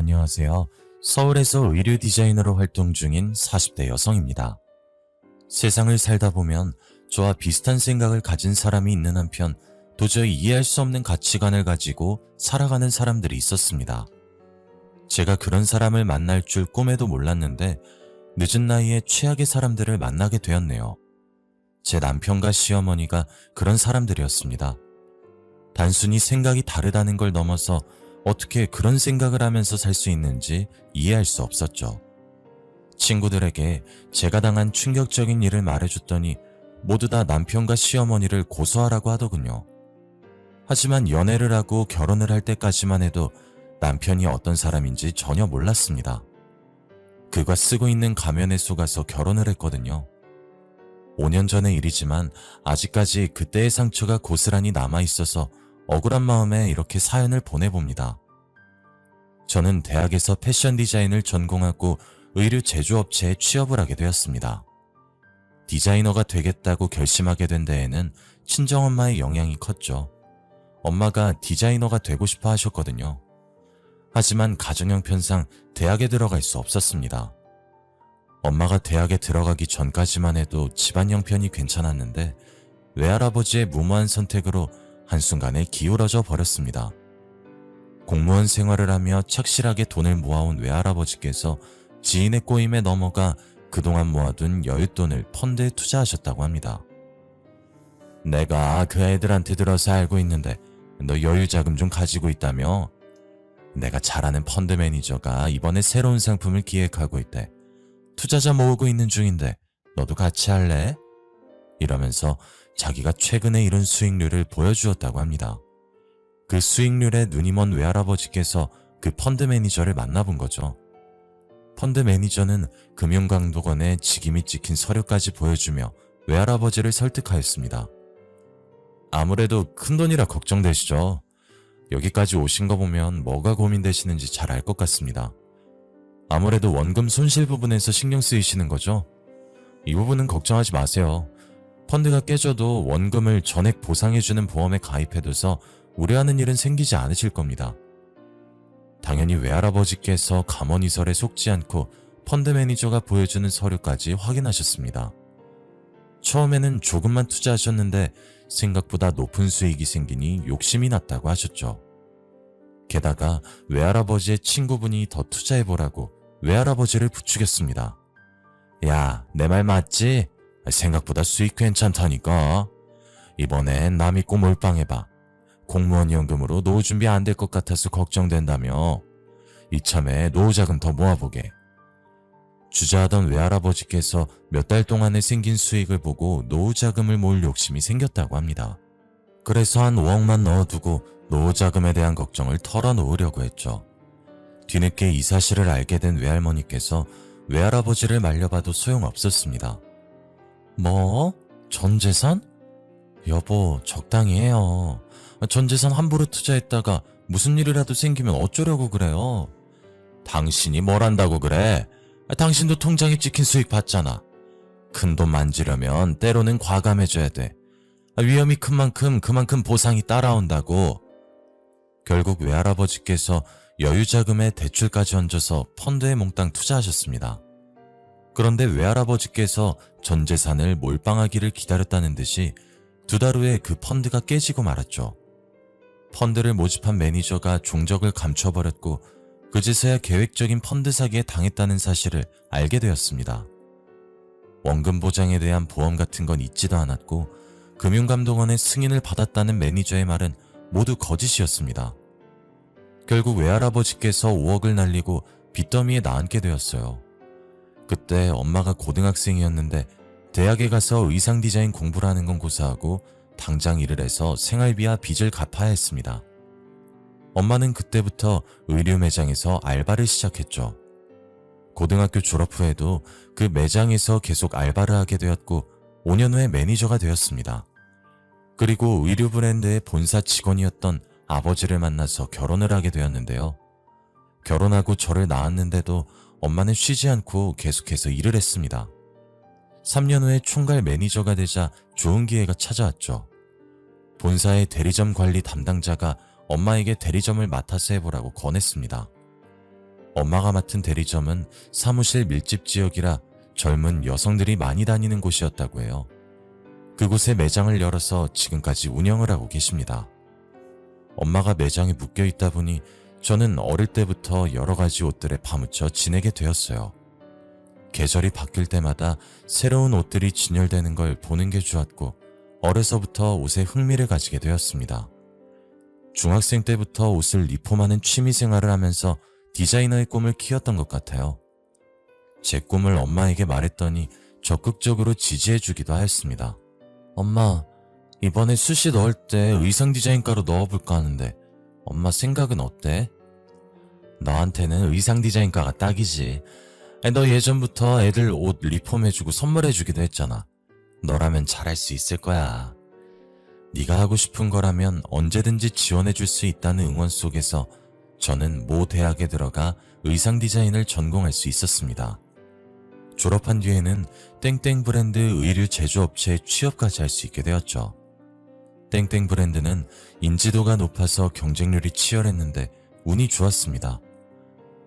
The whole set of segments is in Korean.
안녕하세요. 서울에서 의류 디자이너로 활동 중인 40대 여성입니다. 세상을 살다 보면 저와 비슷한 생각을 가진 사람이 있는 한편 도저히 이해할 수 없는 가치관을 가지고 살아가는 사람들이 있었습니다. 제가 그런 사람을 만날 줄 꿈에도 몰랐는데 늦은 나이에 최악의 사람들을 만나게 되었네요. 제 남편과 시어머니가 그런 사람들이었습니다. 단순히 생각이 다르다는 걸 넘어서 어떻게 그런 생각을 하면서 살 수 있는지 이해할 수 없었죠. 친구들에게 제가 당한 충격적인 일을 말해줬더니 모두 다 남편과 시어머니를 고소하라고 하더군요. 하지만 연애를 하고 결혼을 할 때까지만 해도 남편이 어떤 사람인지 전혀 몰랐습니다. 그가 쓰고 있는 가면에 속아서 결혼을 했거든요. 5년 전의 일이지만 아직까지 그때의 상처가 고스란히 남아있어서 억울한 마음에 이렇게 사연을 보내봅니다. 저는 대학에서 패션 디자인을 전공하고 의류 제조업체에 취업을 하게 되었습니다. 디자이너가 되겠다고 결심하게 된 데에는 친정엄마의 영향이 컸죠. 엄마가 디자이너가 되고 싶어 하셨거든요. 하지만 가정 형편상 대학에 들어갈 수 없었습니다. 엄마가 대학에 들어가기 전까지만 해도 집안 형편이 괜찮았는데 외할아버지의 무모한 선택으로 한순간에 기울어져 버렸습니다. 공무원 생활을 하며 착실하게 돈을 모아온 외할아버지께서 지인의 꼬임에 넘어가 그동안 모아둔 여윳돈을 펀드에 투자하셨다고 합니다. 내가 그 애들한테 들어서 알고 있는데 너 여유자금 좀 가지고 있다며? 내가 잘 아는 펀드 매니저가 이번에 새로운 상품을 기획하고 있대. 투자자 모으고 있는 중인데 너도 같이 할래? 이러면서 자기가 최근에 이룬 수익률을 보여주었다고 합니다. 그 수익률에 눈이 먼 외할아버지께서 그 펀드 매니저를 만나본 거죠. 펀드 매니저는 금융감독원에 직임이 찍힌 서류까지 보여주며 외할아버지를 설득하였습니다. 아무래도 큰돈이라 걱정되시죠? 여기까지 오신 거 보면 뭐가 고민되시는지 잘 알 것 같습니다. 아무래도 원금 손실 부분에서 신경 쓰이시는 거죠? 이 부분은 걱정하지 마세요. 펀드가 깨져도 원금을 전액 보상해주는 보험에 가입해둬서 우려하는 일은 생기지 않으실 겁니다. 당연히 외할아버지께서 감언이설에 속지 않고 펀드 매니저가 보여주는 서류까지 확인하셨습니다. 처음에는 조금만 투자하셨는데 생각보다 높은 수익이 생기니 욕심이 났다고 하셨죠. 게다가 외할아버지의 친구분이 더 투자해보라고 외할아버지를 부추겼습니다. 야, 내 말 맞지? 생각보다 수익 괜찮다니까. 이번엔 남 믿고 몰빵해봐. 공무원 연금으로 노후 준비 안 될 것 같아서 걱정된다며. 이참에 노후자금 더 모아보게. 주저하던 외할아버지께서 몇 달 동안에 생긴 수익을 보고 노후자금을 모을 욕심이 생겼다고 합니다. 그래서 한 5억만 넣어두고 노후자금에 대한 걱정을 털어놓으려고 했죠. 뒤늦게 이 사실을 알게 된 외할머니께서 외할아버지를 말려봐도 소용없었습니다. 뭐? 전재산? 여보, 적당히 해요. 전재산 함부로 투자했다가 무슨 일이라도 생기면 어쩌려고 그래요? 당신이 뭘 한다고 그래? 당신도 통장에 찍힌 수익 받잖아. 큰돈 만지려면 때로는 과감해져야 돼. 위험이 큰 만큼 그만큼 보상이 따라온다고. 결국 외할아버지께서 여유자금에 대출까지 얹어서 펀드에 몽땅 투자하셨습니다. 그런데 외할아버지께서 전 재산을 몰빵하기를 기다렸다는 듯이 2달 후에 그 펀드가 깨지고 말았죠. 펀드를 모집한 매니저가 종적을 감춰버렸고 그제서야 계획적인 펀드 사기에 당했다는 사실을 알게 되었습니다. 원금 보장에 대한 보험 같은 건 있지도 않았고 금융감독원의 승인을 받았다는 매니저의 말은 모두 거짓이었습니다. 결국 외할아버지께서 5억을 날리고 빚더미에 나앉게 되었어요. 그때 엄마가 고등학생이었는데 대학에 가서 의상 디자인 공부를 하는 건 고사하고 당장 일을 해서 생활비와 빚을 갚아야 했습니다. 엄마는 그때부터 의류 매장에서 알바를 시작했죠. 고등학교 졸업 후에도 그 매장에서 계속 알바를 하게 되었고 5년 후에 매니저가 되었습니다. 그리고 의류 브랜드의 본사 직원이었던 아버지를 만나서 결혼을 하게 되었는데요. 결혼하고 저를 낳았는데도 엄마는 쉬지 않고 계속해서 일을 했습니다. 3년 후에 총괄 매니저가 되자 좋은 기회가 찾아왔죠. 본사의 대리점 관리 담당자가 엄마에게 대리점을 맡아서 해보라고 권했습니다. 엄마가 맡은 대리점은 사무실 밀집 지역이라 젊은 여성들이 많이 다니는 곳이었다고 해요. 그곳에 매장을 열어서 지금까지 운영을 하고 계십니다. 엄마가 매장에 묶여 있다 보니 저는 어릴 때부터 여러 가지 옷들에 파묻혀 지내게 되었어요. 계절이 바뀔 때마다 새로운 옷들이 진열되는 걸 보는 게 좋았고 어려서부터 옷에 흥미를 가지게 되었습니다. 중학생 때부터 옷을 리폼하는 취미 생활을 하면서 디자이너의 꿈을 키웠던 것 같아요. 제 꿈을 엄마에게 말했더니 적극적으로 지지해주기도 하였습니다. 엄마, 이번에 수시 넣을 때 의상 디자인과로 넣어볼까 하는데 엄마 생각은 어때? 너한테는 의상 디자인과가 딱이지. 너 예전부터 애들 옷 리폼해주고 선물해주기도 했잖아. 너라면 잘할 수 있을 거야. 네가 하고 싶은 거라면 언제든지 지원해줄 수 있다는 응원 속에서 저는 모 대학에 들어가 의상 디자인을 전공할 수 있었습니다. 졸업한 뒤에는 땡땡 브랜드 의류 제조업체에 취업까지 할 수 있게 되었죠. 땡땡 브랜드는 인지도가 높아서 경쟁률이 치열했는데 운이 좋았습니다.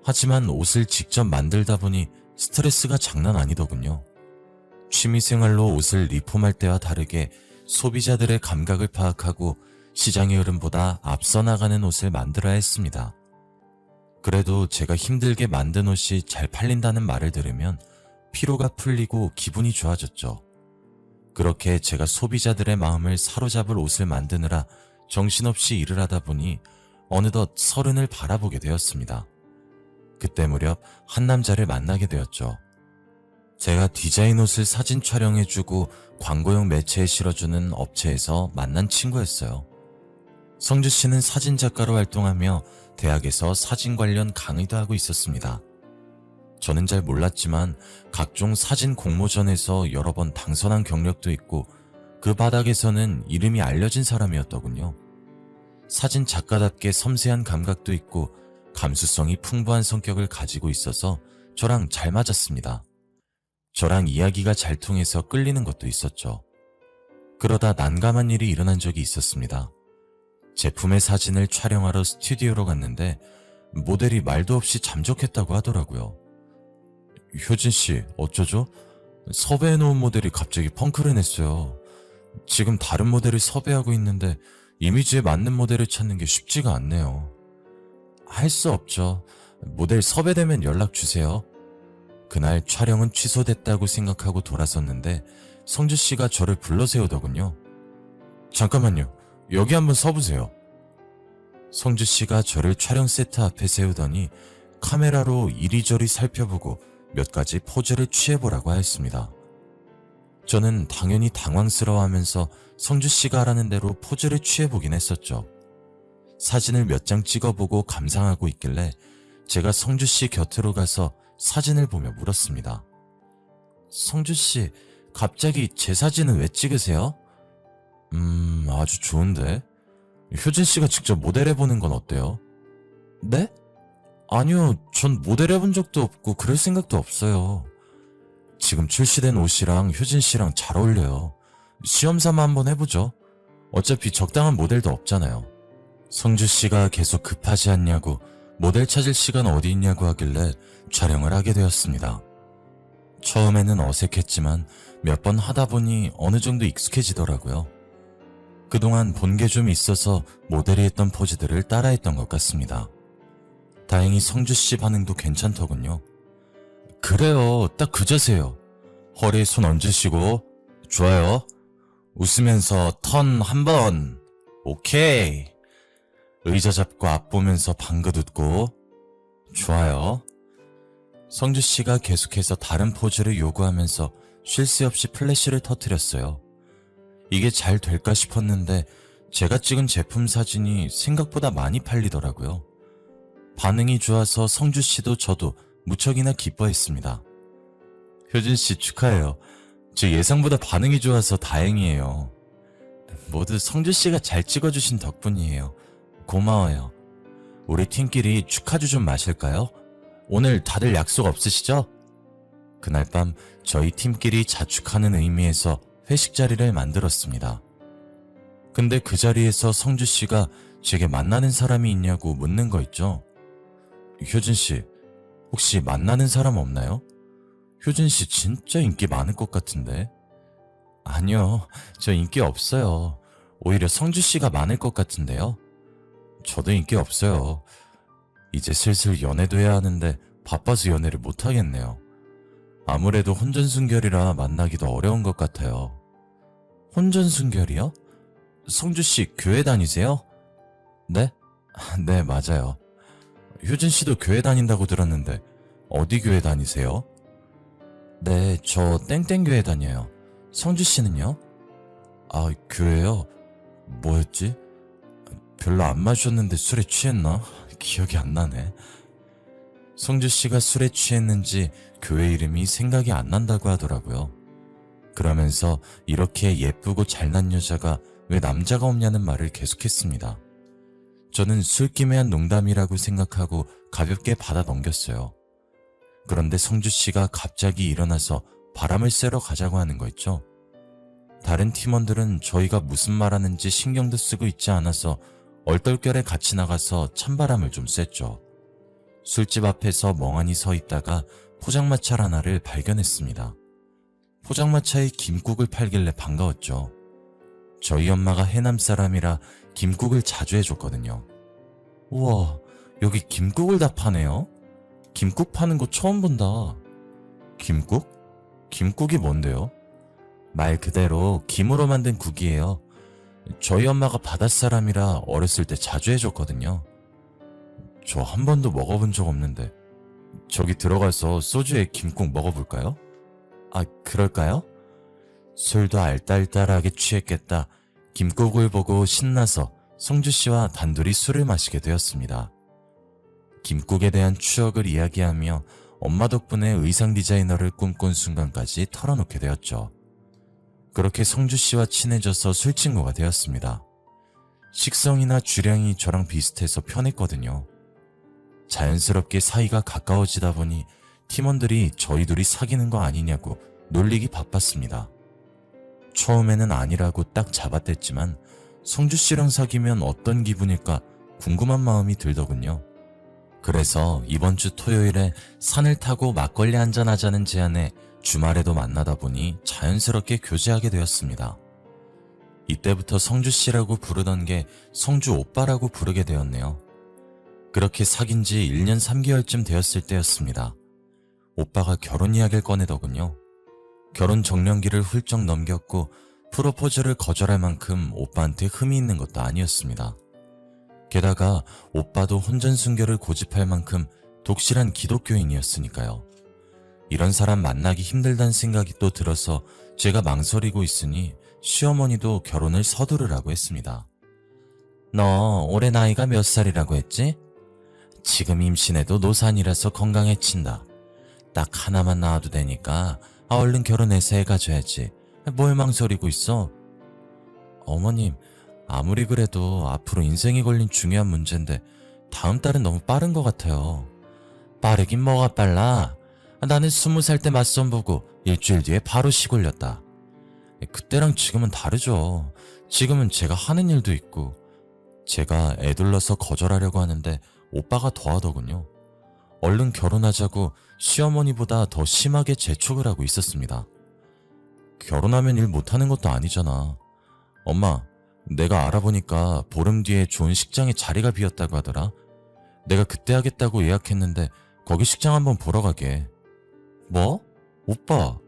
하지만 옷을 직접 만들다 보니 스트레스가 장난 아니더군요. 취미생활로 옷을 리폼할 때와 다르게 소비자들의 감각을 파악하고 시장의 흐름보다 앞서 나가는 옷을 만들어야 했습니다. 그래도 제가 힘들게 만든 옷이 잘 팔린다는 말을 들으면 피로가 풀리고 기분이 좋아졌죠. 그렇게 제가 소비자들의 마음을 사로잡을 옷을 만드느라 정신없이 일을 하다 보니 어느덧 30을 바라보게 되었습니다. 그때 무렵 한 남자를 만나게 되었죠. 제가 디자인 옷을 사진 촬영해주고 광고용 매체에 실어주는 업체에서 만난 친구였어요. 성주 씨는 사진작가로 활동하며 대학에서 사진 관련 강의도 하고 있었습니다. 저는 잘 몰랐지만 각종 사진 공모전에서 여러 번 당선한 경력도 있고 그 바닥에서는 이름이 알려진 사람이었더군요. 사진 작가답게 섬세한 감각도 있고 감수성이 풍부한 성격을 가지고 있어서 저랑 잘 맞았습니다. 저랑 이야기가 잘 통해서 끌리는 것도 있었죠. 그러다 난감한 일이 일어난 적이 있었습니다. 제품의 사진을 촬영하러 스튜디오로 갔는데 모델이 말도 없이 잠적했다고 하더라고요. 효진씨, 어쩌죠? 섭외해놓은 모델이 갑자기 펑크를 냈어요. 지금 다른 모델을 섭외하고 있는데 이미지에 맞는 모델을 찾는 게 쉽지가 않네요. 할 수 없죠. 모델 섭외되면 연락 주세요. 그날 촬영은 취소됐다고 생각하고 돌아섰는데 성주씨가 저를 불러세우더군요. 잠깐만요. 여기 한번 서보세요. 성주씨가 저를 촬영 세트 앞에 세우더니 카메라로 이리저리 살펴보고 몇 가지 포즈를 취해보라고 하였습니다. 저는 당연히 당황스러워하면서 성주씨가 하라는 대로 포즈를 취해보긴 했었죠. 사진을 몇 장 찍어보고 감상하고 있길래 제가 성주씨 곁으로 가서 사진을 보며 물었습니다. 성주씨, 갑자기 제 사진은 왜 찍으세요? 아주 좋은데. 효진씨가 직접 모델해보는 건 어때요? 네? 아니요, 전 모델해본 적도 없고 그럴 생각도 없어요. 지금 출시된 옷이랑 효진씨랑 잘 어울려요. 시험삼아 한번 해보죠. 어차피 적당한 모델도 없잖아요. 성주씨가 계속 급하지 않냐고 모델 찾을 시간 어디 있냐고 하길래 촬영을 하게 되었습니다. 처음에는 어색했지만 몇 번 하다 보니 어느 정도 익숙해지더라고요. 그동안 본 게 좀 있어서 모델이 했던 포즈들을 따라했던 것 같습니다. 다행히 성주씨 반응도 괜찮더군요. 그래요, 딱 그 자세요. 허리에 손 얹으시고, 좋아요. 웃으면서 턴 한 번. 오케이. 의자 잡고 앞 보면서 방긋 웃고, 좋아요. 성주씨가 계속해서 다른 포즈를 요구하면서 쉴 새 없이 플래시를 터뜨렸어요. 이게 잘 될까 싶었는데 제가 찍은 제품 사진이 생각보다 많이 팔리더라고요. 반응이 좋아서 성주씨도 저도 무척이나 기뻐했습니다. 효진씨 축하해요. 제 예상보다 반응이 좋아서 다행이에요. 모두 성주씨가 잘 찍어주신 덕분이에요. 고마워요. 우리 팀끼리 축하주 좀 마실까요? 오늘 다들 약속 없으시죠? 그날 밤 저희 팀끼리 자축하는 의미에서 회식 자리를 만들었습니다. 근데 그 자리에서 성주씨가 제게 만나는 사람이 있냐고 묻는 거 있죠? 효진씨, 혹시 만나는 사람 없나요? 효진 씨 진짜 인기 많을 것 같은데. 아니요, 저 인기 없어요. 오히려 성주 씨가 많을 것 같은데요. 저도 인기 없어요. 이제 슬슬 연애도 해야 하는데 바빠서 연애를 못 하겠네요. 아무래도 혼전순결이라 만나기도 어려운 것 같아요. 혼전순결이요? 성주 씨 교회 다니세요? 네? 네, 맞아요. 효진 씨도 교회 다닌다고 들었는데 어디 교회 다니세요? 네, 저 땡땡교회 다녀요. 성주 씨는요? 아, 교회요? 뭐였지? 별로 안 마셨는데 술에 취했나? 기억이 안 나네. 성주 씨가 술에 취했는지 교회 이름이 생각이 안 난다고 하더라고요. 그러면서 이렇게 예쁘고 잘난 여자가 왜 남자가 없냐는 말을 계속했습니다. 저는 술김에 한 농담이라고 생각하고 가볍게 받아 넘겼어요. 그런데 성주 씨가 갑자기 일어나서 바람을 쐬러 가자고 하는 거 있죠? 다른 팀원들은 저희가 무슨 말하는지 신경도 쓰고 있지 않아서 얼떨결에 같이 나가서 찬바람을 좀 쐈죠. 술집 앞에서 멍하니 서 있다가 포장마차 하나를 발견했습니다. 포장마차에 김국을 팔길래 반가웠죠. 저희 엄마가 해남 사람이라 김국을 자주 해줬거든요. 우와, 여기 김국을 다 파네요? 김국 파는 거 처음 본다. 김국? 김국이 뭔데요? 말 그대로 김으로 만든 국이에요. 저희 엄마가 바닷사람이라 어렸을 때 자주 해줬거든요. 저 한 번도 먹어본 적 없는데 저기 들어가서 소주에 김국 먹어볼까요? 아, 그럴까요? 술도 알딸딸하게 취했겠다. 김국을 보고 신나서 성주씨와 단둘이 술을 마시게 되었습니다. 김국에 대한 추억을 이야기하며 엄마 덕분에 의상 디자이너를 꿈꾼 순간까지 털어놓게 되었죠. 그렇게 성주씨와 친해져서 술친구가 되었습니다. 식성이나 주량이 저랑 비슷해서 편했거든요. 자연스럽게 사이가 가까워지다 보니 팀원들이 저희 둘이 사귀는 거 아니냐고 놀리기 바빴습니다. 처음에는 아니라고 딱 잡아댔지만 성주씨랑 사귀면 어떤 기분일까 궁금한 마음이 들더군요. 그래서 이번 주 토요일에 산을 타고 막걸리 한잔 하자는 제안에 주말에도 만나다 보니 자연스럽게 교제하게 되었습니다. 이때부터 성주씨라고 부르던 게 성주 오빠라고 부르게 되었네요. 그렇게 사귄 지 1년 3개월쯤 되었을 때였습니다. 오빠가 결혼 이야기를 꺼내더군요. 결혼 정년기를 훌쩍 넘겼고 프로포즈를 거절할 만큼 오빠한테 흠이 있는 것도 아니었습니다. 게다가 오빠도 혼전순결을 고집할 만큼 독실한 기독교인이었으니까요. 이런 사람 만나기 힘들다는 생각이 또 들어서 제가 망설이고 있으니 시어머니도 결혼을 서두르라고 했습니다. 너 올해 나이가 몇 살이라고 했지? 지금 임신해도 노산이라서 건강해친다. 딱 하나만 낳아도 되니까 얼른 결혼해서 애 가져야지. 뭘 망설이고 있어? 어머님, 아무리 그래도 앞으로 인생이 걸린 중요한 문제인데 다음 달은 너무 빠른 것 같아요. 빠르긴 뭐가 빨라? 나는 20살 때 맞선 보고 일주일 뒤에 바로 시골렸다. 그때랑 지금은 다르죠. 지금은 제가 하는 일도 있고. 제가 애둘러서 거절하려고 하는데 오빠가 더하더군요. 얼른 결혼하자고 시어머니보다 더 심하게 재촉을 하고 있었습니다. 결혼하면 일 못하는 것도 아니잖아. 엄마, 내가 알아보니까 보름 뒤에 좋은 식장에 자리가 비었다고 하더라. 내가 그때 하겠다고 예약했는데 거기 식장 한번 보러 가게. 뭐? 오빠,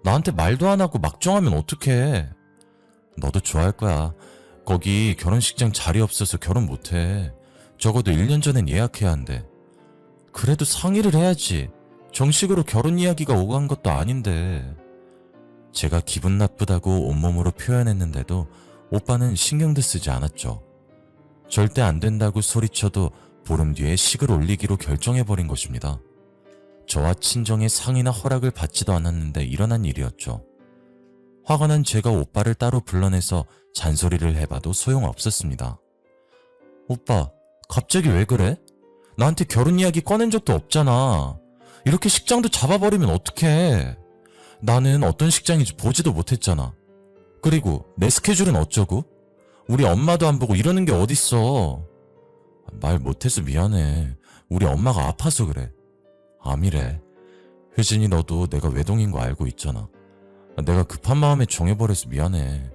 나한테 말도 안 하고 막 정하면 어떡해. 너도 좋아할 거야. 거기 결혼식장 자리 없어서 결혼 못해. 적어도 1년 전엔 예약해야 한대. 그래도 상의를 해야지. 정식으로 결혼 이야기가 오고 간 것도 아닌데. 제가 기분 나쁘다고 온몸으로 표현했는데도 오빠는 신경도 쓰지 않았죠. 절대 안 된다고 소리쳐도 보름 뒤에 식을 올리기로 결정해버린 것입니다. 저와 친정의 상의나 허락을 받지도 않았는데 일어난 일이었죠. 화가 난 제가 오빠를 따로 불러내서 잔소리를 해봐도 소용없었습니다. 오빠, 갑자기 왜 그래? 나한테 결혼 이야기 꺼낸 적도 없잖아. 이렇게 식장도 잡아버리면 어떡해. 나는 어떤 식장인지 보지도 못했잖아. 그리고 내 스케줄은 어쩌고? 우리 엄마도 안 보고 이러는 게 어딨어. 말 못해서 미안해. 우리 엄마가 아파서 그래. 암이래. 혜진이 너도 내가 외동인 거 알고 있잖아. 내가 급한 마음에 정해버려서 미안해.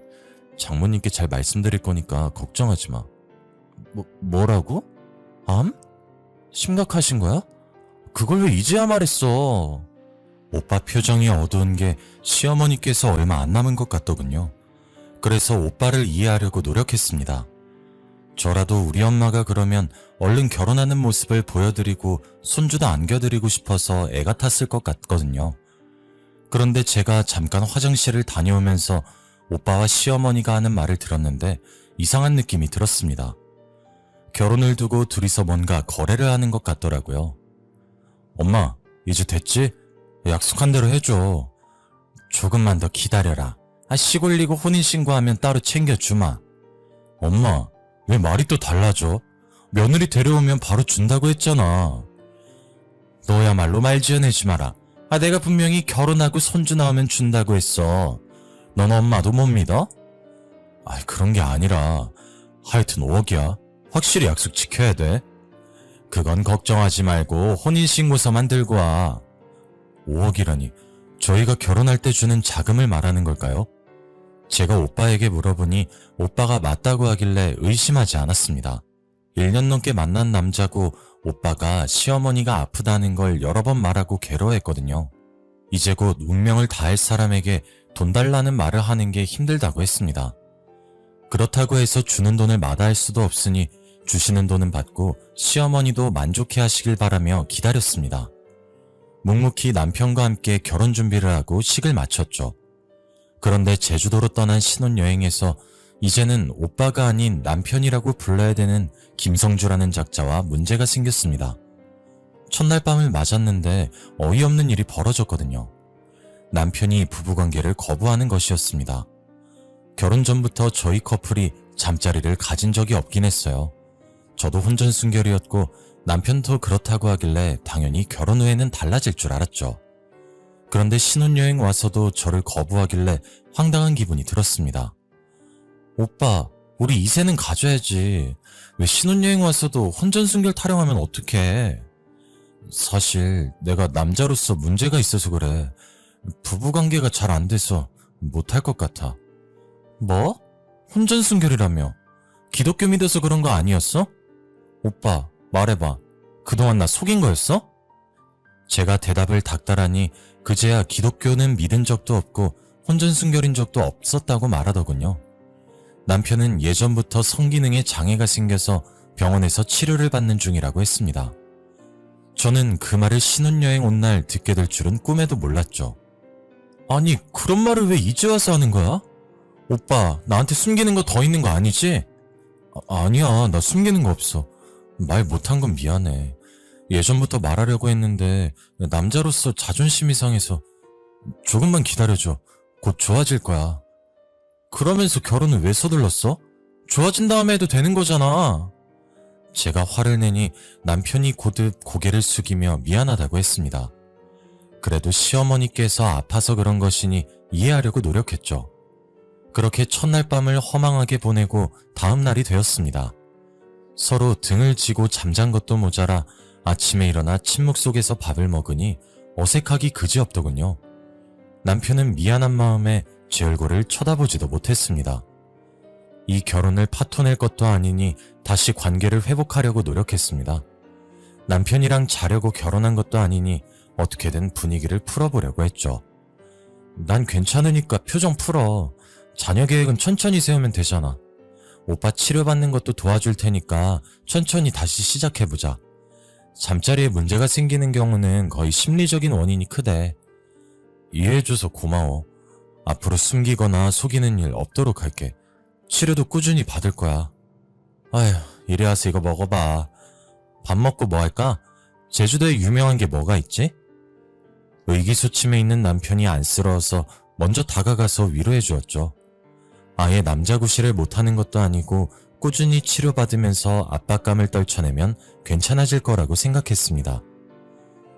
장모님께 잘 말씀드릴 거니까 걱정하지 마. 뭐라고? 암? 심각하신 거야? 그걸 왜 이제야 말했어? 오빠 표정이 어두운 게 시어머니께서 얼마 안 남은 것 같더군요. 그래서 오빠를 이해하려고 노력했습니다. 저라도 우리 엄마가 그러면 얼른 결혼하는 모습을 보여드리고 손주도 안겨드리고 싶어서 애가 탔을 것 같거든요. 그런데 제가 잠깐 화장실을 다녀오면서 오빠와 시어머니가 하는 말을 들었는데 이상한 느낌이 들었습니다. 결혼을 두고 둘이서 뭔가 거래를 하는 것 같더라고요. 엄마, 이제 됐지? 약속한 대로 해줘. 조금만 더 기다려라. 시 올리고 혼인신고하면 따로 챙겨주마. 엄마, 왜 말이 또 달라져? 며느리 데려오면 바로 준다고 했잖아. 너야말로 말 지어내지 마라. 내가 분명히 결혼하고 손주 나오면 준다고 했어. 넌 엄마도 못 믿어? 그런 게 아니라 하여튼 5억이야. 확실히 약속 지켜야 돼. 그건 걱정하지 말고 혼인신고서만 들고 와. 5억이라니 저희가 결혼할 때 주는 자금을 말하는 걸까요? 제가 오빠에게 물어보니 오빠가 맞다고 하길래 의심하지 않았습니다. 1년 넘게 만난 남자고 오빠가 시어머니가 아프다는 걸 여러 번 말하고 괴로워했거든요. 이제 곧 운명을 다할 사람에게 돈 달라는 말을 하는 게 힘들다고 했습니다. 그렇다고 해서 주는 돈을 마다할 수도 없으니 주시는 돈은 받고 시어머니도 만족해 하시길 바라며 기다렸습니다. 묵묵히 남편과 함께 결혼 준비를 하고 식을 마쳤죠. 그런데 제주도로 떠난 신혼여행에서 이제는 오빠가 아닌 남편이라고 불러야 되는 김성주라는 작자와 문제가 생겼습니다. 첫날 밤을 맞았는데 어이없는 일이 벌어졌거든요. 남편이 부부관계를 거부하는 것이었습니다. 결혼 전부터 저희 커플이 잠자리를 가진 적이 없긴 했어요. 저도 혼전순결이었고 남편도 그렇다고 하길래 당연히 결혼 후에는 달라질 줄 알았죠. 그런데 신혼여행 와서도 저를 거부하길래 황당한 기분이 들었습니다. 오빠, 우리 이세는 가져야지. 왜 신혼여행 와서도 혼전순결 타령하면 어떡해? 사실 내가 남자로서 문제가 있어서 그래. 부부관계가 잘 안 돼서 못할 것 같아. 뭐? 혼전순결이라며? 기독교 믿어서 그런 거 아니었어? 오빠, 말해봐. 그동안 나 속인 거였어? 제가 대답을 닥달하니 그제야 기독교는 믿은 적도 없고 혼전순결인 적도 없었다고 말하더군요. 남편은 예전부터 성기능에 장애가 생겨서 병원에서 치료를 받는 중이라고 했습니다. 저는 그 말을 신혼여행 온 날 듣게 될 줄은 꿈에도 몰랐죠. 아니, 그런 말을 왜 이제 와서 하는 거야? 오빠, 나한테 숨기는 거 더 있는 거 아니지? 아니야, 나 숨기는 거 없어. 말 못한 건 미안해. 예전부터 말하려고 했는데 남자로서 자존심이 상해서. 조금만 기다려줘. 곧 좋아질 거야. 그러면서 결혼을 왜 서둘렀어? 좋아진 다음에 해도 되는 거잖아. 제가 화를 내니 남편이 고듭 고개를 숙이며 미안하다고 했습니다. 그래도 시어머니께서 아파서 그런 것이니 이해하려고 노력했죠. 그렇게 첫날 밤을 허망하게 보내고 다음 날이 되었습니다. 서로 등을 지고 잠잔 것도 모자라 아침에 일어나 침묵 속에서 밥을 먹으니 어색하기 그지없더군요. 남편은 미안한 마음에 제 얼굴을 쳐다보지도 못했습니다. 이 결혼을 파토낼 것도 아니니 다시 관계를 회복하려고 노력했습니다. 남편이랑 자려고 결혼한 것도 아니니 어떻게든 분위기를 풀어보려고 했죠. 난 괜찮으니까 표정 풀어. 자녀 계획은 천천히 세우면 되잖아. 오빠 치료받는 것도 도와줄 테니까 천천히 다시 시작해보자. 잠자리에 문제가 생기는 경우는 거의 심리적인 원인이 크대. 이해해줘서 고마워. 앞으로 숨기거나 속이는 일 없도록 할게. 치료도 꾸준히 받을 거야. 아휴, 이리 와서 이거 먹어봐. 밥 먹고 뭐 할까? 제주도에 유명한 게 뭐가 있지? 의기소침해 있는 남편이 안쓰러워서 먼저 다가가서 위로해 주었죠. 아예 남자구실을 못하는 것도 아니고 꾸준히 치료받으면서 압박감을 떨쳐내면 괜찮아질 거라고 생각했습니다.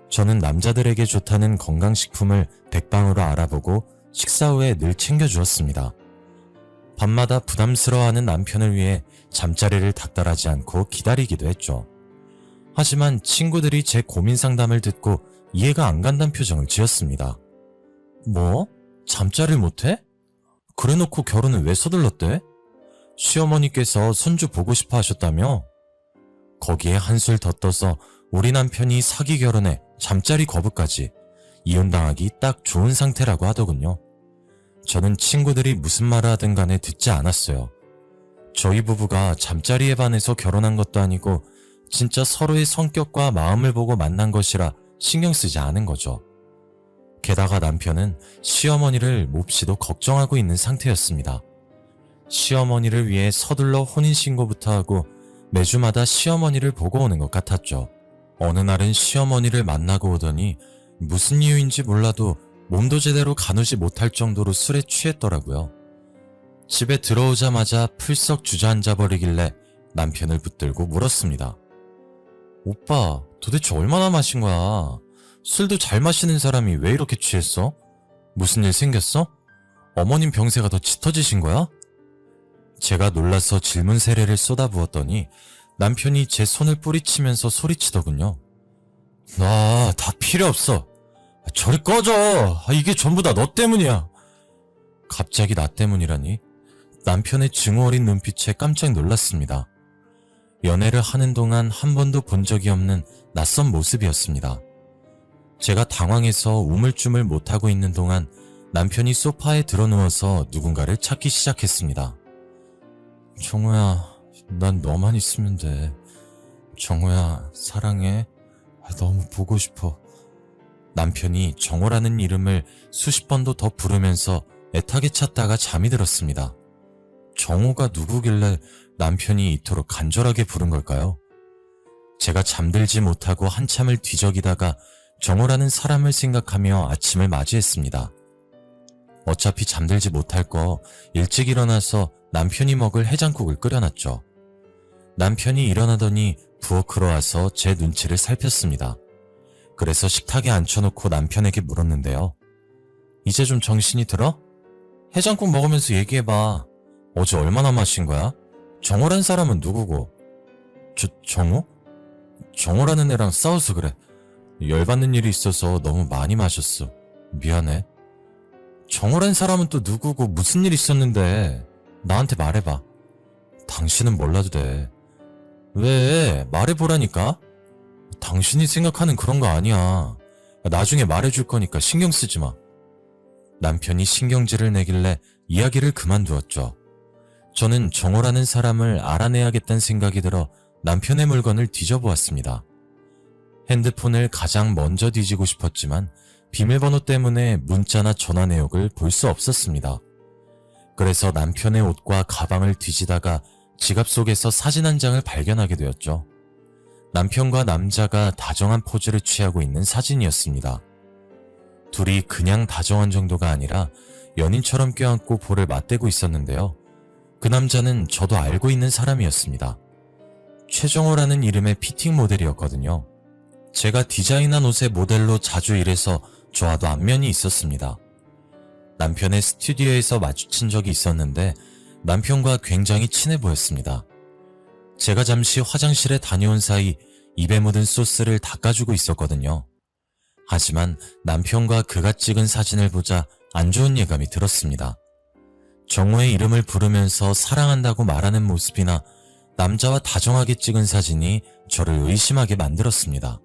저는 남자들에게 좋다는 건강식품을 백방으로 알아보고 식사 후에 늘 챙겨주었습니다. 밤마다 부담스러워하는 남편을 위해 잠자리를 닥달하지 않고 기다리기도 했죠. 하지만 친구들이 제 고민 상담을 듣고 이해가 안 간다는 표정을 지었습니다. 뭐? 잠자리를 못해? 그래놓고 결혼을 왜 서둘렀대? 시어머니께서 손주 보고 싶어 하셨다며? 거기에 한술 더 떠서 우리 남편이 사기 결혼에 잠자리 거부까지 이혼당하기 딱 좋은 상태라고 하더군요. 저는 친구들이 무슨 말을 하든 간에 듣지 않았어요. 저희 부부가 잠자리에 반해서 결혼한 것도 아니고 진짜 서로의 성격과 마음을 보고 만난 것이라 신경 쓰지 않은 거죠. 게다가 남편은 시어머니를 몹시도 걱정하고 있는 상태였습니다. 시어머니를 위해 서둘러 혼인신고부터 하고 매주마다 시어머니를 보고 오는 것 같았죠. 어느 날은 시어머니를 만나고 오더니 무슨 이유인지 몰라도 몸도 제대로 가누지 못할 정도로 술에 취했더라고요. 집에 들어오자마자 풀썩 주저앉아 버리길래 남편을 붙들고 물었습니다. 오빠, 도대체 얼마나 마신 거야? 술도 잘 마시는 사람이 왜 이렇게 취했어? 무슨 일 생겼어? 어머님 병세가 더 짙어지신 거야? 제가 놀라서 질문 세례를 쏟아부었더니 남편이 제 손을 뿌리치면서 소리치더군요. 나 다 필요 없어. 저리 꺼져. 이게 전부 다 너 때문이야. 갑자기 나 때문이라니? 남편의 증오 어린 눈빛에 깜짝 놀랐습니다. 연애를 하는 동안 한 번도 본 적이 없는 낯선 모습이었습니다. 제가 당황해서 우물쭈물 못하고 있는 동안 남편이 소파에 드러누워서 누군가를 찾기 시작했습니다. 정우야, 난 너만 있으면 돼. 정우야, 사랑해. 너무 보고 싶어. 남편이 정우라는 이름을 수십 번도 더 부르면서 애타게 찾다가 잠이 들었습니다. 정우가 누구길래 남편이 이토록 간절하게 부른 걸까요? 제가 잠들지 못하고 한참을 뒤적이다가 정우라는 사람을 생각하며 아침을 맞이했습니다. 어차피 잠들지 못할 거 일찍 일어나서 남편이 먹을 해장국을 끓여놨죠. 남편이 일어나더니 부엌으로 와서 제 눈치를 살폈습니다. 그래서 식탁에 앉혀놓고 남편에게 물었는데요. 이제 좀 정신이 들어? 해장국 먹으면서 얘기해봐. 어제 얼마나 마신 거야? 정호란 사람은 누구고? 정호? 정호라는 애랑 싸워서 그래. 열받는 일이 있어서 너무 많이 마셨어. 미안해. 정호란 사람은 또 누구고 무슨 일 있었는데? 나한테 말해봐. 당신은 몰라도 돼. 왜? 말해보라니까? 당신이 생각하는 그런 거 아니야. 나중에 말해줄 거니까 신경 쓰지 마. 남편이 신경질을 내길래 이야기를 그만두었죠. 저는 정호라는 사람을 알아내야겠다는 생각이 들어 남편의 물건을 뒤져보았습니다. 핸드폰을 가장 먼저 뒤지고 싶었지만 비밀번호 때문에 문자나 전화 내역을 볼 수 없었습니다. 그래서 남편의 옷과 가방을 뒤지다가 지갑 속에서 사진 한 장을 발견하게 되었죠. 남편과 남자가 다정한 포즈를 취하고 있는 사진이었습니다. 둘이 그냥 다정한 정도가 아니라 연인처럼 껴안고 볼을 맞대고 있었는데요. 그 남자는 저도 알고 있는 사람이었습니다. 최정호라는 이름의 피팅 모델이었거든요. 제가 디자인한 옷의 모델로 자주 일해서 저와도 안면이 있었습니다. 남편의 스튜디오에서 마주친 적이 있었는데 남편과 굉장히 친해 보였습니다. 제가 잠시 화장실에 다녀온 사이 입에 묻은 소스를 닦아주고 있었거든요. 하지만 남편과 그가 찍은 사진을 보자 안 좋은 예감이 들었습니다. 정호의 이름을 부르면서 사랑한다고 말하는 모습이나 남자와 다정하게 찍은 사진이 저를 의심하게 만들었습니다.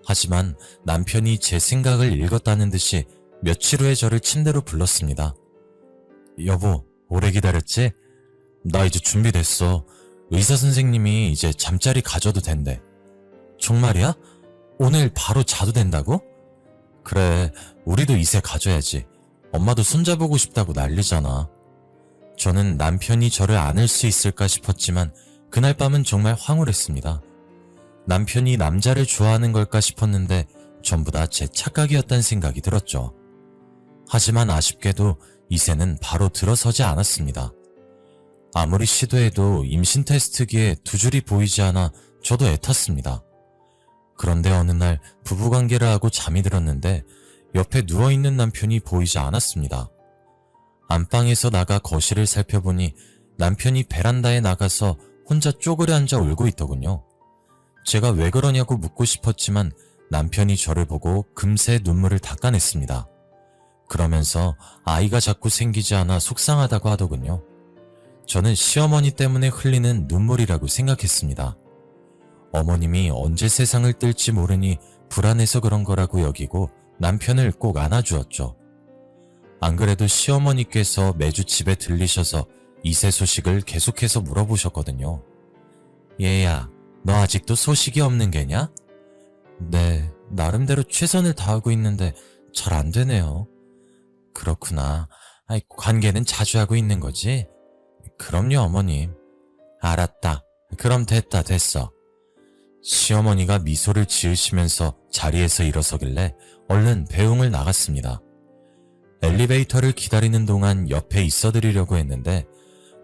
하지만 남편이 제 생각을 읽었다는 듯이 며칠 후에 저를 침대로 불렀습니다. 여보, 오래 기다렸지? 나 이제 준비됐어. 의사 선생님이 이제 잠자리 가져도 된대. 정말이야? 오늘 바로 자도 된다고? 그래, 우리도 이제 가져야지. 엄마도 손잡고 싶다고 난리잖아. 저는 남편이 저를 안을 수 있을까 싶었지만 그날 밤은 정말 황홀했습니다. 남편이 남자를 좋아하는 걸까 싶었는데 전부 다 제 착각이었다는 생각이 들었죠. 하지만 아쉽게도 이새는 바로 들어서지 않았습니다. 아무리 시도해도 임신 테스트기에 두 줄이 보이지 않아 저도 애탔습니다. 그런데 어느 날 부부관계를 하고 잠이 들었는데 옆에 누워있는 남편이 보이지 않았습니다. 안방에서 나가 거실을 살펴보니 남편이 베란다에 나가서 혼자 쪼그려 앉아 울고 있더군요. 제가 왜 그러냐고 묻고 싶었지만 남편이 저를 보고 금세 눈물을 닦아냈습니다. 그러면서 아이가 자꾸 생기지 않아 속상하다고 하더군요. 저는 시어머니 때문에 흘리는 눈물이라고 생각했습니다. 어머님이 언제 세상을 뜰지 모르니 불안해서 그런 거라고 여기고 남편을 꼭 안아주었죠. 안 그래도 시어머니께서 매주 집에 들리셔서 이세 소식을 계속해서 물어보셨거든요. 얘야, 너 아직도 소식이 없는 게냐? 네, 나름대로 최선을 다하고 있는데 잘 안 되네요. 그렇구나. 아이, 관계는 자주 하고 있는 거지? 그럼요, 어머님. 알았다. 그럼 됐어. 시어머니가 미소를 지으시면서 자리에서 일어서길래 얼른 배웅을 나갔습니다. 엘리베이터를 기다리는 동안 옆에 있어드리려고 했는데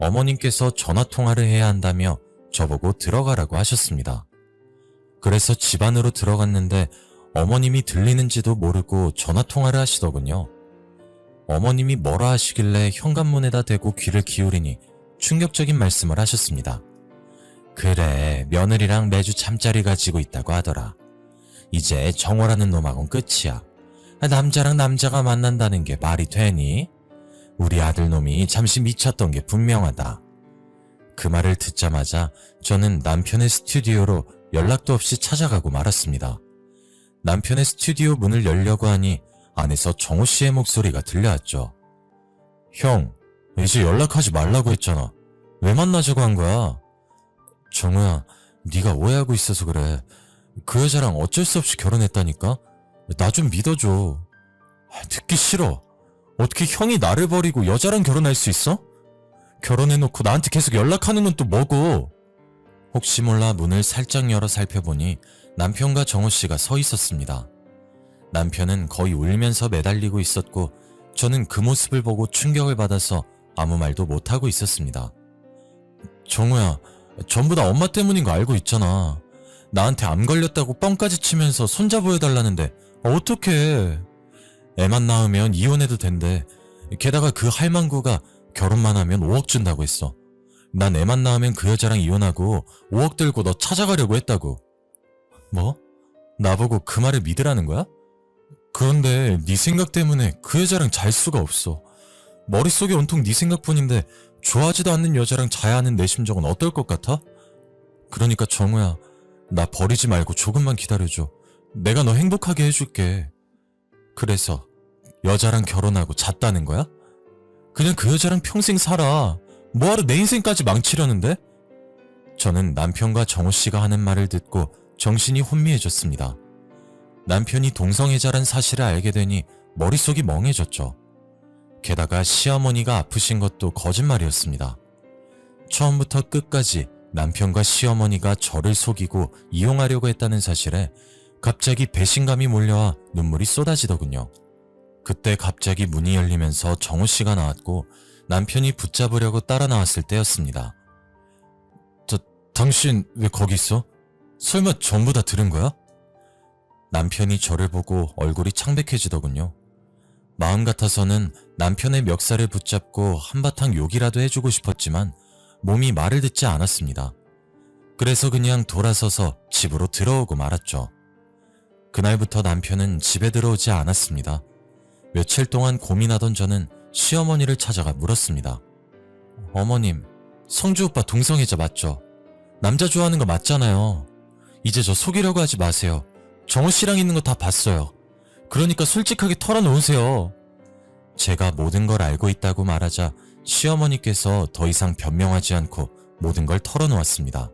어머님께서 전화통화를 해야 한다며 저보고 들어가라고 하셨습니다. 그래서 집 안으로 들어갔는데 어머님이 들리는지도 모르고 전화통화를 하시더군요. 어머님이 뭐라 하시길래 현관문에다 대고 귀를 기울이니 충격적인 말씀을 하셨습니다. 그래, 며느리랑 매주 잠자리 가지고 있다고 하더라. 이제 정호라는 놈하고는 끝이야. 남자랑 남자가 만난다는 게 말이 되니? 우리 아들놈이 잠시 미쳤던 게 분명하다. 그 말을 듣자마자 저는 남편의 스튜디오로 연락도 없이 찾아가고 말았습니다. 남편의 스튜디오 문을 열려고 하니 안에서 정호 씨의 목소리가 들려왔죠. 형, 이제 연락하지 말라고 했잖아. 왜 만나자고 한 거야? 정우야, 네가 오해하고 있어서 그래. 그 여자랑 어쩔 수 없이 결혼했다니까? 나 좀 믿어줘. 듣기 싫어. 어떻게 형이 나를 버리고 여자랑 결혼할 수 있어? 결혼해놓고 나한테 계속 연락하는 건 또 뭐고? 혹시 몰라 문을 살짝 열어 살펴보니 남편과 정호 씨가 서 있었습니다. 남편은 거의 울면서 매달리고 있었고 저는 그 모습을 보고 충격을 받아서 아무 말도 못하고 있었습니다. 정우야, 전부 다 엄마 때문인 거 알고 있잖아. 나한테 암 걸렸다고 뻥까지 치면서 손자 보여달라는데 어떡해. 애만 낳으면 이혼해도 된대. 게다가 그 할망구가 결혼만 하면 5억 준다고 했어. 난 애만 낳으면 그 여자랑 이혼하고 5억 들고 너 찾아가려고 했다고. 뭐? 나보고 그 말을 믿으라는 거야? 그런데 네 생각 때문에 그 여자랑 잘 수가 없어. 머릿속에 온통 네 생각뿐인데 좋아하지도 않는 여자랑 자야 하는 내 심정은 어떨 것 같아? 그러니까 정우야, 나 버리지 말고 조금만 기다려줘. 내가 너 행복하게 해줄게. 그래서 여자랑 결혼하고 잤다는 거야? 그냥 그 여자랑 평생 살아. 뭐하러 내 인생까지 망치려는데? 저는 남편과 정호 씨가 하는 말을 듣고 정신이 혼미해졌습니다. 남편이 동성애자란 사실을 알게 되니 머릿속이 멍해졌죠. 게다가 시어머니가 아프신 것도 거짓말이었습니다. 처음부터 끝까지 남편과 시어머니가 저를 속이고 이용하려고 했다는 사실에 갑자기 배신감이 몰려와 눈물이 쏟아지더군요. 그때 갑자기 문이 열리면서 정호 씨가 나왔고 남편이 붙잡으려고 따라 나왔을 때였습니다. 당신 왜 거기 있어? 설마 전부 다 들은 거야? 남편이 저를 보고 얼굴이 창백해지더군요. 마음 같아서는 남편의 멱살을 붙잡고 한바탕 욕이라도 해주고 싶었지만 몸이 말을 듣지 않았습니다. 그래서 그냥 돌아서서 집으로 들어오고 말았죠. 그날부터 남편은 집에 들어오지 않았습니다. 며칠 동안 고민하던 저는 시어머니를 찾아가 물었습니다. 어머님, 성주 오빠 동성애자 맞죠? 남자 좋아하는 거 맞잖아요. 이제 저 속이려고 하지 마세요. 정호 씨랑 있는 거 다 봤어요. 그러니까 솔직하게 털어놓으세요. 제가 모든 걸 알고 있다고 말하자 시어머니께서 더 이상 변명하지 않고 모든 걸 털어놓았습니다.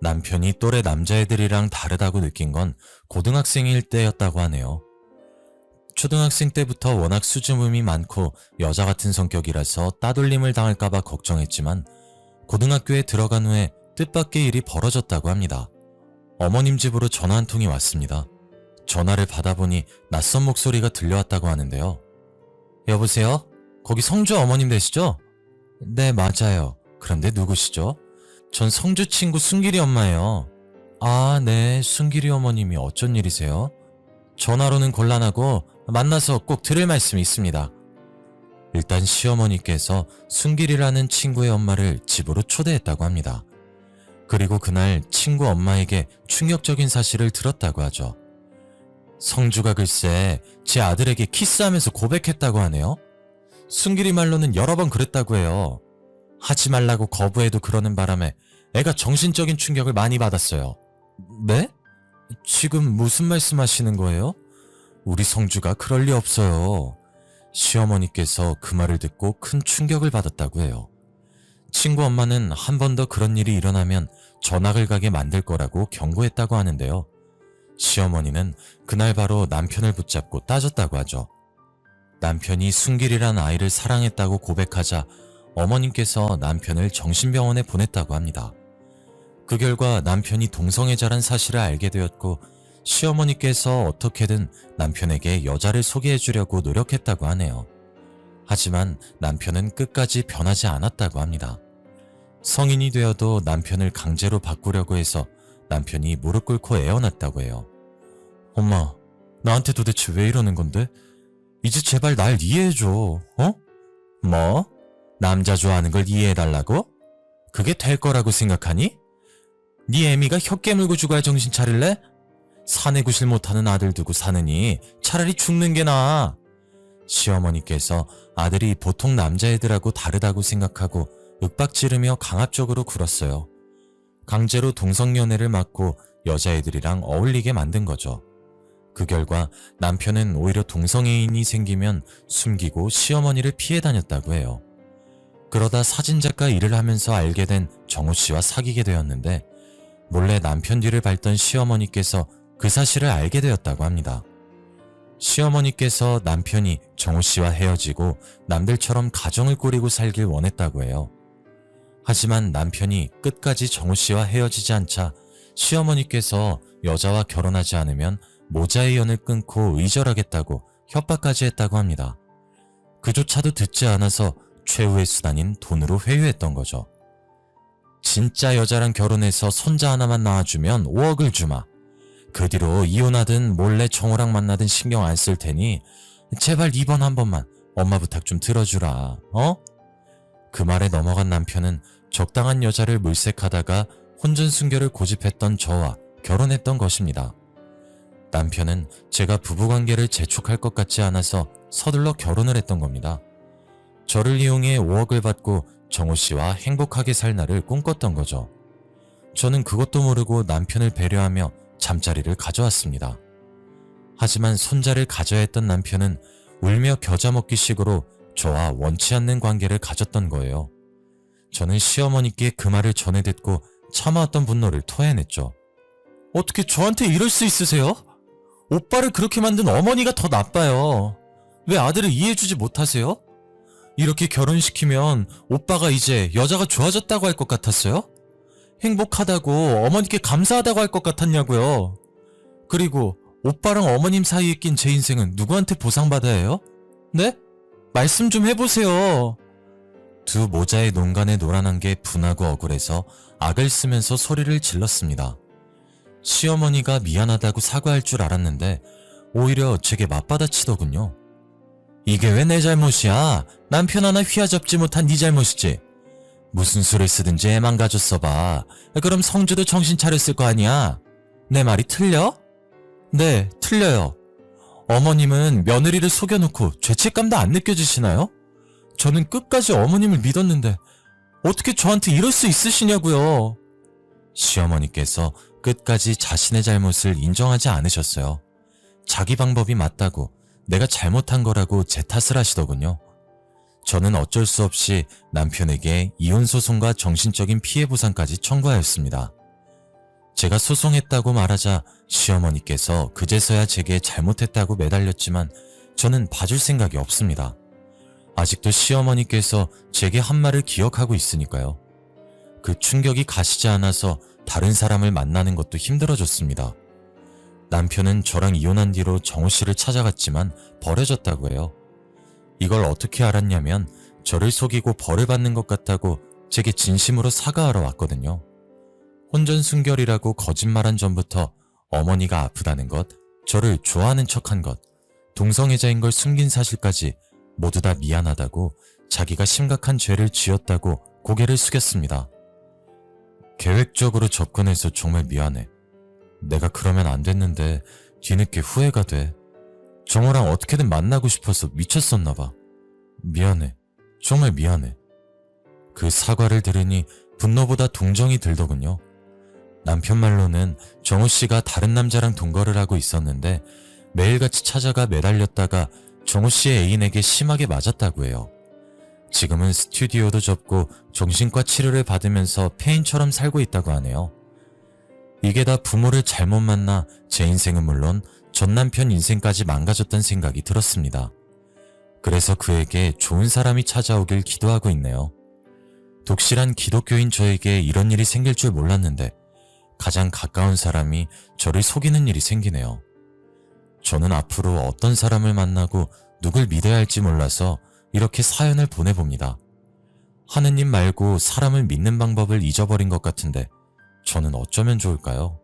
남편이 또래 남자애들이랑 다르다고 느낀 건 고등학생일 때였다고 하네요. 초등학생 때부터 워낙 수줍음이 많고 여자 같은 성격이라서 따돌림을 당할까봐 걱정했지만 고등학교에 들어간 후에 뜻밖의 일이 벌어졌다고 합니다. 어머님 집으로 전화 한 통이 왔습니다. 전화를 받아보니 낯선 목소리가 들려왔다고 하는데요. 여보세요? 거기 성주 어머님 되시죠? 네, 맞아요. 그런데 누구시죠? 전 성주 친구 순길이 엄마예요. 아, 네, 순길이 어머님이 어쩐 일이세요? 전화로는 곤란하고 만나서 꼭 들을 말씀이 있습니다. 일단 시어머니께서 순길이라는 친구의 엄마를 집으로 초대했다고 합니다. 그리고 그날 친구 엄마에게 충격적인 사실을 들었다고 하죠. 성주가 글쎄 제 아들에게 키스하면서 고백했다고 하네요. 순길이 말로는 여러 번 그랬다고 해요. 하지 말라고 거부해도 그러는 바람에 애가 정신적인 충격을 많이 받았어요. 네? 지금 무슨 말씀하시는 거예요? 우리 성주가 그럴 리 없어요. 시어머니께서 그 말을 듣고 큰 충격을 받았다고 해요. 친구 엄마는 한 번 더 그런 일이 일어나면 전학을 가게 만들 거라고 경고했다고 하는데요. 시어머니는 그날 바로 남편을 붙잡고 따졌다고 하죠. 남편이 순길이란 아이를 사랑했다고 고백하자 어머님께서 남편을 정신병원에 보냈다고 합니다. 그 결과 남편이 동성애자란 사실을 알게 되었고 시어머니께서 어떻게든 남편에게 여자를 소개해주려고 노력했다고 하네요. 하지만 남편은 끝까지 변하지 않았다고 합니다. 성인이 되어도 남편을 강제로 바꾸려고 해서 남편이 무릎 꿇고 애원했다고 해요. 엄마, 나한테 도대체 왜 이러는 건데? 이제 제발 날 이해해줘, 어? 뭐? 남자 좋아하는 걸 이해해달라고? 그게 될 거라고 생각하니? 네 애미가 혀 깨물고 죽어야 정신 차릴래? 사내 구실 못하는 아들 두고 사느니 차라리 죽는 게 나아. 시어머니께서 아들이 보통 남자애들하고 다르다고 생각하고 윽박지르며 강압적으로 굴었어요. 강제로 동성연애를 막고 여자애들이랑 어울리게 만든 거죠. 그 결과 남편은 오히려 동성애인이 생기면 숨기고 시어머니를 피해 다녔다고 해요. 그러다 사진작가 일을 하면서 알게 된 정우 씨와 사귀게 되었는데 몰래 남편 뒤를 밟던 시어머니께서 그 사실을 알게 되었다고 합니다. 시어머니께서 남편이 정우 씨와 헤어지고 남들처럼 가정을 꾸리고 살길 원했다고 해요. 하지만 남편이 끝까지 정우 씨와 헤어지지 않자 시어머니께서 여자와 결혼하지 않으면 모자의 연을 끊고 의절하겠다고 협박까지 했다고 합니다. 그조차도 듣지 않아서 최후의 수단인 돈으로 회유했던 거죠. 진짜 여자랑 결혼해서 손자 하나만 낳아주면 5억을 주마. 그 뒤로 이혼하든 몰래 정우랑 만나든 신경 안 쓸 테니 제발 이번 한 번만 엄마 부탁 좀 들어주라, 어? 그 말에 넘어간 남편은 적당한 여자를 물색하다가 혼전순결을 고집했던 저와 결혼했던 것입니다. 남편은 제가 부부관계를 재촉할 것 같지 않아서 서둘러 결혼을 했던 겁니다. 저를 이용해 5억을 받고 정우 씨와 행복하게 살 날을 꿈꿨던 거죠. 저는 그것도 모르고 남편을 배려하며 잠자리를 가져왔습니다. 하지만 손자를 가져야 했던 남편은 울며 겨자 먹기식으로 저와 원치 않는 관계를 가졌던 거예요. 저는 시어머니께 그 말을 전해 듣고 참아왔던 분노를 토해냈죠. 어떻게 저한테 이럴 수 있으세요? 오빠를 그렇게 만든 어머니가 더 나빠요. 왜 아들을 이해해주지 못하세요? 이렇게 결혼시키면 오빠가 이제 여자가 좋아졌다고 할 것 같았어요? 행복하다고 어머니께 감사하다고 할 것 같았냐고요. 그리고 오빠랑 어머님 사이에 낀 제 인생은 누구한테 보상받아야 해요? 네? 말씀 좀 해보세요. 두 모자의 농간에 노란한 게 분하고 억울해서 악을 쓰면서 소리를 질렀습니다. 시어머니가 미안하다고 사과할 줄 알았는데 오히려 제게 맞받아치더군요. 이게 왜 내 잘못이야? 남편 하나 휘어잡지 못한 네 잘못이지. 무슨 수를 쓰든지 애만 가졌어봐. 그럼 성주도 정신 차렸을 거 아니야? 내 말이 틀려? 네, 틀려요. 어머님은 며느리를 속여놓고 죄책감도 안 느껴지시나요? 저는 끝까지 어머님을 믿었는데 어떻게 저한테 이럴 수 있으시냐고요. 시어머니께서 끝까지 자신의 잘못을 인정하지 않으셨어요. 자기 방법이 맞다고, 내가 잘못한 거라고 제 탓을 하시더군요. 저는 어쩔 수 없이 남편에게 이혼소송과 정신적인 피해 보상까지 청구하였습니다. 제가 소송했다고 말하자 시어머니께서 그제서야 제게 잘못했다고 매달렸지만 저는 봐줄 생각이 없습니다. 아직도 시어머니께서 제게 한 말을 기억하고 있으니까요. 그 충격이 가시지 않아서 다른 사람을 만나는 것도 힘들어졌습니다. 남편은 저랑 이혼한 뒤로 정우 씨를 찾아갔지만 버려졌다고 해요. 이걸 어떻게 알았냐면 저를 속이고 벌을 받는 것 같다고 제게 진심으로 사과하러 왔거든요. 혼전순결이라고 거짓말한 전부터 어머니가 아프다는 것, 저를 좋아하는 척한 것, 동성애자인 걸 숨긴 사실까지 모두 다 미안하다고 자기가 심각한 죄를 지었다고 고개를 숙였습니다. 계획적으로 접근해서 정말 미안해. 내가 그러면 안 됐는데 뒤늦게 후회가 돼. 정우랑 어떻게든 만나고 싶어서 미쳤었나봐. 미안해. 정말 미안해. 그 사과를 들으니 분노보다 동정이 들더군요. 남편 말로는 정우 씨가 다른 남자랑 동거를 하고 있었는데 매일같이 찾아가 매달렸다가 정우 씨의 애인에게 심하게 맞았다고 해요. 지금은 스튜디오도 접고 정신과 치료를 받으면서 폐인처럼 살고 있다고 하네요. 이게 다 부모를 잘못 만나 제 인생은 물론 전 남편 인생까지 망가졌던 생각이 들었습니다. 그래서 그에게 좋은 사람이 찾아오길 기도하고 있네요. 독실한 기독교인 저에게 이런 일이 생길 줄 몰랐는데 가장 가까운 사람이 저를 속이는 일이 생기네요. 저는 앞으로 어떤 사람을 만나고 누굴 믿어야 할지 몰라서 이렇게 사연을 보내봅니다. 하느님 말고 사람을 믿는 방법을 잊어버린 것 같은데 저는 어쩌면 좋을까요?